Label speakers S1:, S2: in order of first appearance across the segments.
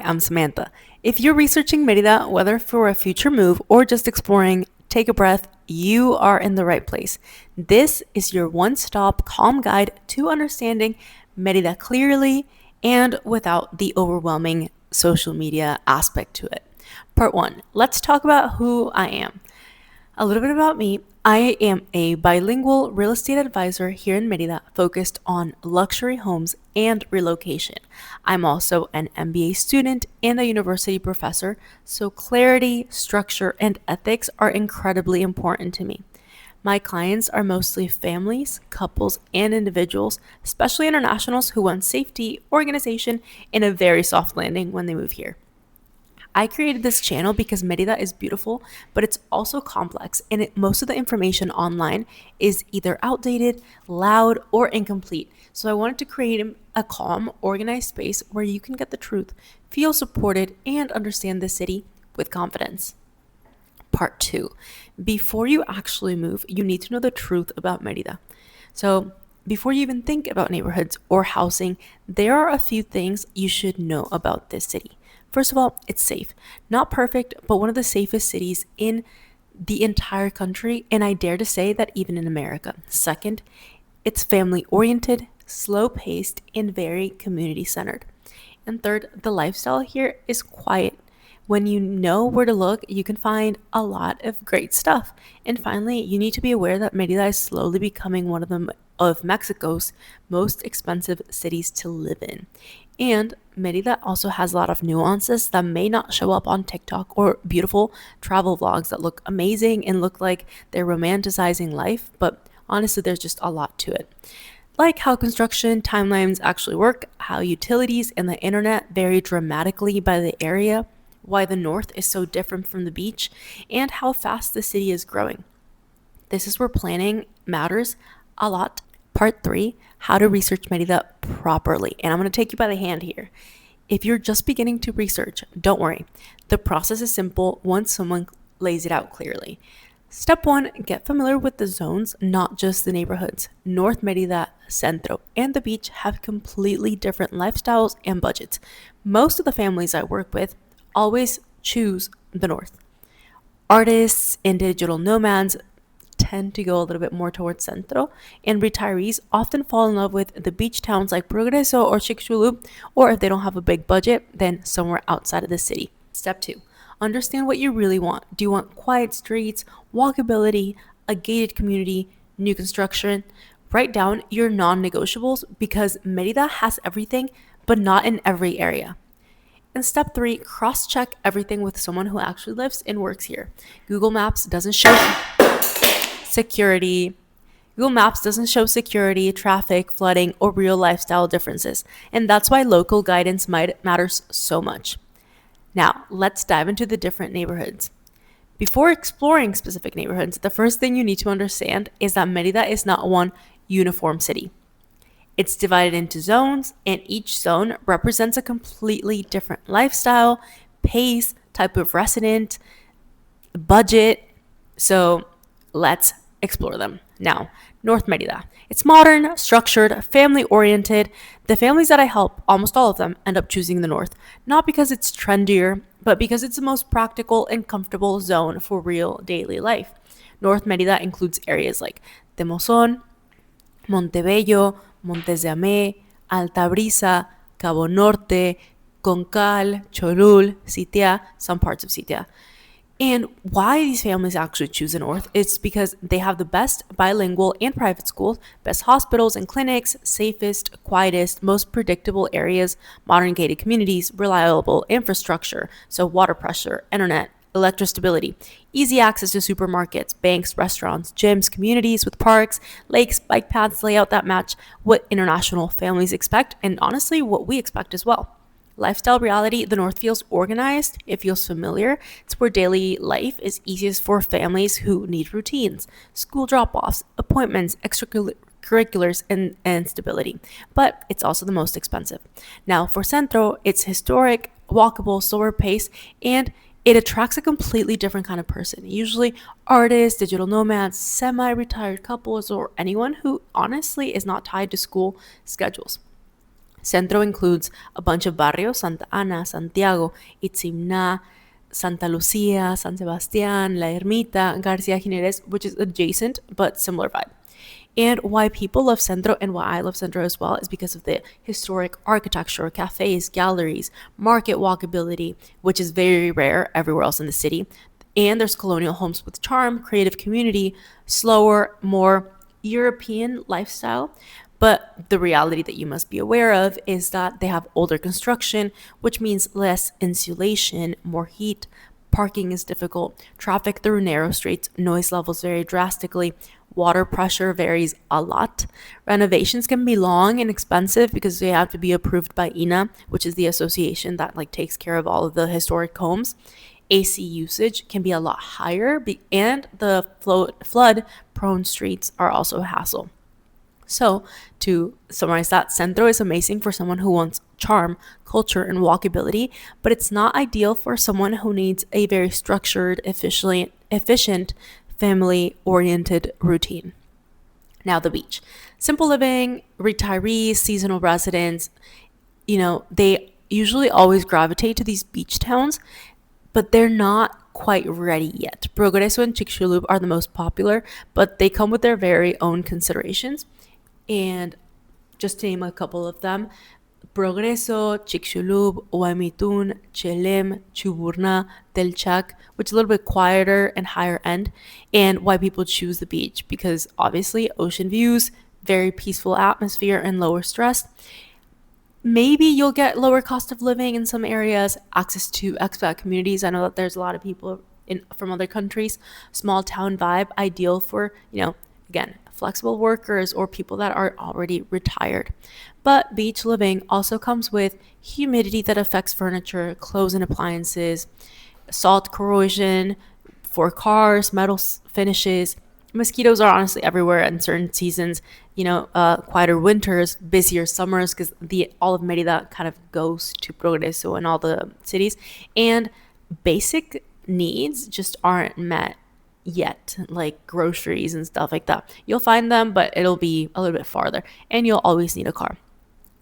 S1: I'm Samantha. If you're researching Mérida, whether for a future move or just exploring, take a breath, you are in the right place. This is your one stop calm guide to understanding Mérida clearly and without the overwhelming social media aspect to it. Part one, let's talk about who I am. A little bit about me. I am a bilingual real estate advisor here in Mérida focused on luxury homes and relocation. I'm also an MBA student and a university professor, so clarity, structure, and ethics are incredibly important to me. My clients are mostly families, couples, and individuals, especially internationals who want safety, organization, and a very soft landing when they move here. I created this channel because Mérida is beautiful, but it's also complex, and most of the information online is either outdated, loud, or incomplete. So I wanted to create a calm, organized space where you can get the truth, feel supported, and understand the city with confidence. Part two, before you actually move, you need to know the truth about Mérida. So before you even think about neighborhoods or housing, there are a few things you should know about this city. First of all, it's safe. Not perfect, but one of the safest cities in the entire country, and I dare to say that even in America. Second, it's family oriented, slow paced, and very community centered. And third, the lifestyle here is quiet. When you know where to look, you can find a lot of great stuff. And finally, you need to be aware that Merida is slowly becoming one of Mexico's most expensive cities to live in. And Merida also has a lot of nuances that may not show up on TikTok or beautiful travel vlogs that look amazing and look like they're romanticizing life, but honestly, there's just a lot to it. Like how construction timelines actually work, how utilities and the internet vary dramatically by the area, why the north is so different from the beach, and how fast the city is growing. This is where planning matters a lot. Part three, how to research Mérida properly. And I'm going to take you by the hand here. If you're just beginning to research, don't worry. The process is simple once someone lays it out clearly. Step one, get familiar with the zones, not just the neighborhoods. North Mérida, Centro, and the beach have completely different lifestyles and budgets. Most of the families I work with always choose the north. Artists and digital nomads tend to go a little bit more towards Centro, and retirees often fall in love with the beach towns like Progreso or Chicxulub, or if they don't have a big budget, then somewhere outside of the city. Step two, understand what you really want. Do you want quiet streets, walkability, a gated community, new construction? Write down your non-negotiables because Merida has everything, but not in every area. And step three, cross-check everything with someone who actually lives and works here. Google Maps doesn't show security. Google Maps doesn't show security, traffic, flooding, or real lifestyle differences. And that's why local guidance matters so much. Now, let's dive into the different neighborhoods. Before exploring specific neighborhoods, the first thing you need to understand is that Mérida is not one uniform city. It's divided into zones, and each zone represents a completely different lifestyle, pace, type of resident, budget. So let's explore them. Now, North Mérida. It's modern, structured, family-oriented. The families that I help, almost all of them, end up choosing the North, not because it's trendier, but because it's the most practical and comfortable zone for real daily life. North Mérida includes areas like Temozón, Montebello, Montes de Amé, Alta Brisa, Cabo Norte, Concal, Cholul, Sitia, some parts of Sitia. And why these families actually choose the North is because they have the best bilingual and private schools, best hospitals and clinics, safest, quietest, most predictable areas, modern gated communities, reliable infrastructure, so water pressure, internet, electric stability, easy access to supermarkets, banks, restaurants, gyms, communities with parks, lakes, bike paths, layout that match what international families expect, and honestly, what we expect as well. Lifestyle reality, the North feels organized, it feels familiar. It's where daily life is easiest for families who need routines, school drop-offs, appointments, extracurriculars, and stability. But it's also the most expensive. Now, for Centro, it's historic, walkable, slower pace, and it attracts a completely different kind of person. Usually artists, digital nomads, semi-retired couples, or anyone who honestly is not tied to school schedules. Centro includes a bunch of barrios: Santa Ana, Santiago, Itzimna, Santa Lucia, San Sebastián, La Ermita, Garcia Jiménez, which is adjacent but similar vibe. And why people love Centro and why I love Centro as well is because of the historic architecture, cafes, galleries, market walkability, which is very rare everywhere else in the city. And there's colonial homes with charm, creative community, slower, more European lifestyle. But the reality that you must be aware of is that they have older construction, which means less insulation, more heat. Parking is difficult. Traffic through narrow streets, noise levels vary drastically. Water pressure varies a lot. Renovations can be long and expensive because they have to be approved by INA, which is the association that takes care of all of the historic homes. AC usage can be a lot higher, and the flood prone streets are also a hassle. So, to summarize that, Centro is amazing for someone who wants charm, culture, and walkability, but it's not ideal for someone who needs a very structured, efficient, family-oriented routine. Now, the beach. Simple living, retirees, seasonal residents, they usually always gravitate to these beach towns, but they're not quite ready yet. Progreso and Chicxulub are the most popular, but they come with their very own considerations. And just to name a couple of them: Progreso, Chicxulub, Huamitún, Chelem, Chuburna, Telchac, which is a little bit quieter and higher end, and why people choose the beach, because obviously ocean views, very peaceful atmosphere, and lower stress. Maybe you'll get lower cost of living in some areas, access to expat communities. I know that there's a lot of people from other countries. Small town vibe, ideal for, again, flexible workers or people that are already retired. But beach living also comes with humidity that affects furniture, clothes, and appliances, salt corrosion for cars, metal finishes. Mosquitoes are honestly everywhere in certain seasons. Quieter winters, busier summers, because all of Mérida kind of goes to Progreso and all the cities, and basic needs just aren't met yet, like groceries and stuff like that. You'll find them, but it'll be a little bit farther, and you'll always need a car.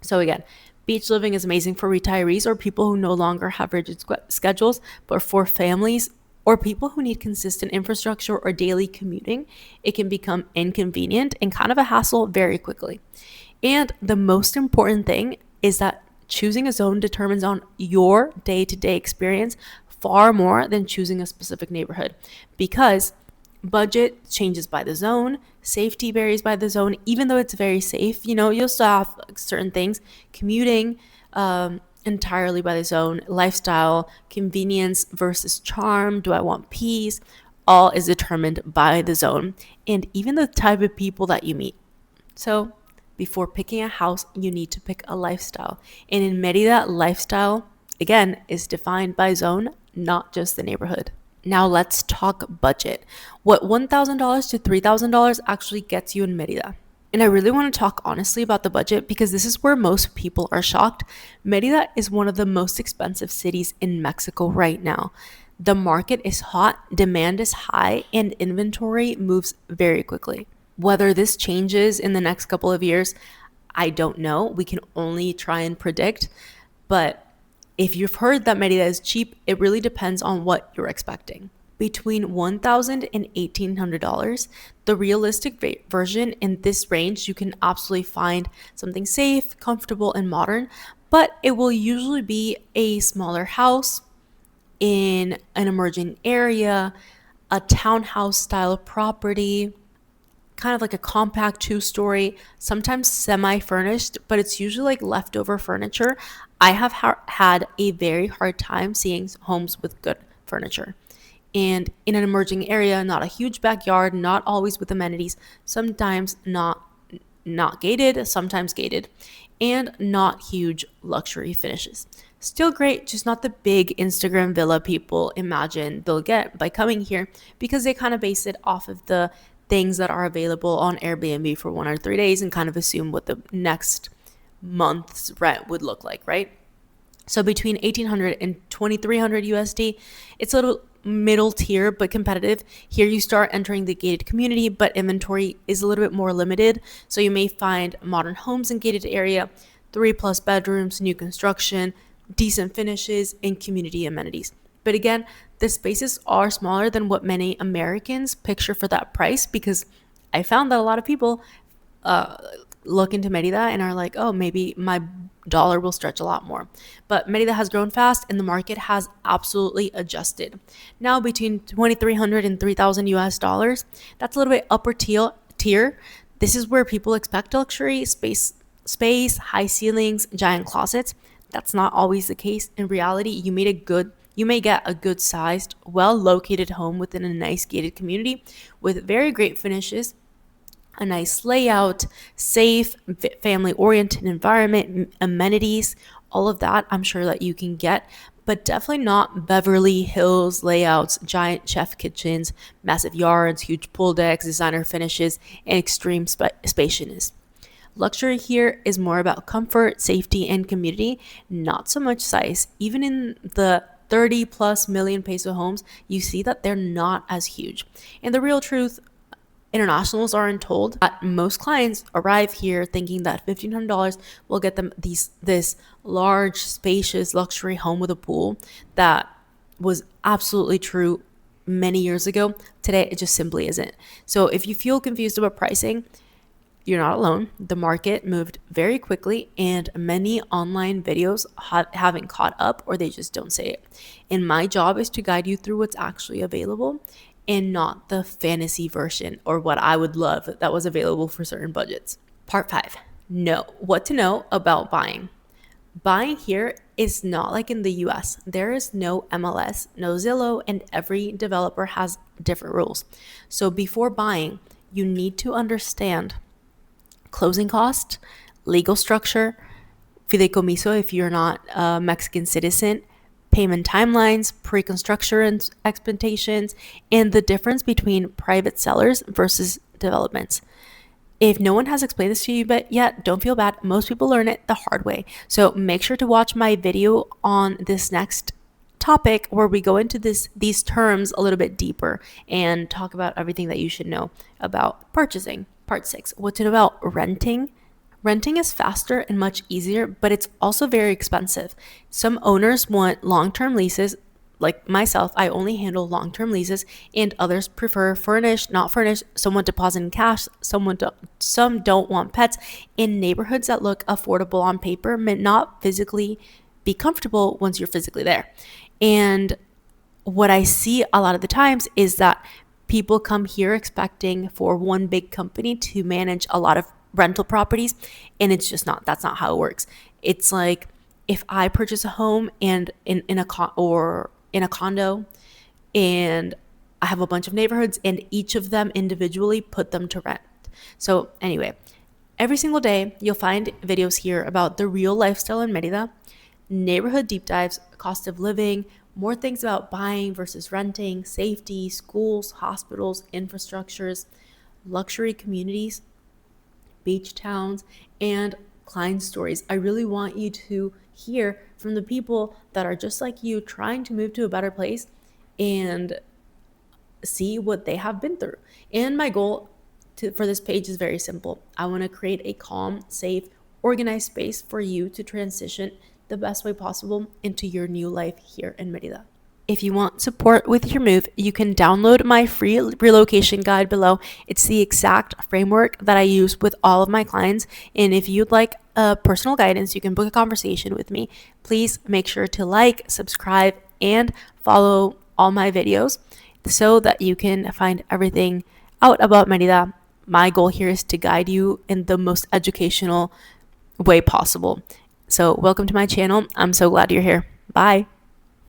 S1: So again, beach living is amazing for retirees or people who no longer have rigid schedules, but for families or people who need consistent infrastructure or daily commuting, it can become inconvenient and kind of a hassle very quickly. And the most important thing is that choosing a zone determines on your day-to-day experience far more than choosing a specific neighborhood, because budget changes by the zone, safety varies by the zone. Even though it's very safe, you'll still have certain things. Commuting, entirely by the zone. Lifestyle, convenience versus charm. Do I want peace? All is determined by the zone, and even the type of people that you meet. So before picking a house, you need to pick a lifestyle. And in Mérida, lifestyle, again, is defined by zone, not just the neighborhood. Now let's talk budget. What $1,000 to $3,000 actually gets you in Mérida. And I really want to talk honestly about the budget, because this is where most people are shocked. Mérida is one of the most expensive cities in Mexico right now. The market is hot, demand is high, and inventory moves very quickly. Whether this changes in the next couple of years, I don't know. We can only try and predict. But if you've heard that Mérida is cheap, it really depends on what you're expecting. Between $1,000 and $1,800, the realistic version in this range, you can absolutely find something safe, comfortable, and modern, but it will usually be a smaller house in an emerging area, a townhouse style property, kind of like a compact 2-story, sometimes semi-furnished, but it's usually like leftover furniture. I have had a very hard time seeing homes with good furniture. And in an emerging area, not a huge backyard, not always with amenities, sometimes not gated, sometimes gated, and not huge luxury finishes. Still great, just not the big Instagram villa people imagine they'll get by coming here, because they kind of base it off of the things that are available on Airbnb for 1 or 3 days and kind of assume what the next month's rent would look like, right? So between $1,800 and $2,300 USD, it's a little middle tier but competitive. Here you start entering the gated community, but inventory is a little bit more limited. So you may find modern homes in gated area, 3+ bedrooms, new construction, decent finishes, and community amenities. But again, the spaces are smaller than what many Americans picture for that price, because I found that a lot of people look into Merida and are like, oh, maybe my dollar will stretch a lot more. But Merida has grown fast and the market has absolutely adjusted. Now between 2,300 and 3,000 US dollars, that's a little bit upper tier. This is where people expect luxury, space, high ceilings, giant closets. That's not always the case. In reality, you may get a good sized, well located home within a nice gated community with very great finishes, a nice layout, safe, family-oriented environment, amenities, all of that I'm sure that you can get, but definitely not Beverly Hills layouts, giant chef kitchens, massive yards, huge pool decks, designer finishes, and extreme spaciousness. Luxury here is more about comfort, safety, and community, not so much size. Even in the 30+ million peso homes, you see that they're not as huge. And the real truth, internationals aren't told that most clients arrive here thinking that $1,500 will get them this large, spacious luxury home with a pool. That was absolutely true many years ago. Today, it just simply isn't. So if you feel confused about pricing, you're not alone. The market moved very quickly and many online videos haven't caught up, or they just don't say it. And my job is to guide you through what's actually available and not the fantasy version or what I would love that was available for certain budgets. Part 5. What to know about buying. Buying here is not like in the US. There is no MLS, no Zillow, and every developer has different rules. So before buying, you need to understand closing cost, legal structure, fideicomiso if you're not a Mexican citizen, payment timelines, pre-construction expectations, and the difference between private sellers versus developments. If no one has explained this to you yet, don't feel bad. Most people learn it the hard way. So make sure to watch my video on this next topic where we go into these terms a little bit deeper and talk about everything that you should know about purchasing. Part 6, what to know about renting. Renting is faster and much easier, but it's also very expensive. Some owners want long-term leases. Like myself, I only handle long-term leases, and others prefer furnished, not furnished. Some want deposit in cash, some don't want pets. In neighborhoods that look affordable on paper may not physically be comfortable once you're physically there. And what I see a lot of the times is that people come here expecting for one big company to manage a lot of rental properties, and that's not how it works. It's like if I purchase a home and in a condo, and I have a bunch of neighborhoods, and each of them individually put them to rent. So anyway, every single day you'll find videos here about the real lifestyle in Mérida, neighborhood deep dives, cost of living, more things about buying versus renting, safety, schools, hospitals, infrastructures, luxury communities, beach towns, and client stories. I really want you to hear from the people that are just like you, trying to move to a better place and see what they have been through. And my goal for this page is very simple. I want to create a calm, safe, organized space for you to transition the best way possible into your new life here in Mérida. If you want support with your move, you can download my free relocation guide below. It's the exact framework that I use with all of my clients. And if you'd like personal guidance, you can book a conversation with me. Please make sure to like, subscribe, and follow all my videos so that you can find everything out about Mérida. My goal here is to guide you in the most educational way possible. So welcome to my channel. I'm so glad you're here. Bye.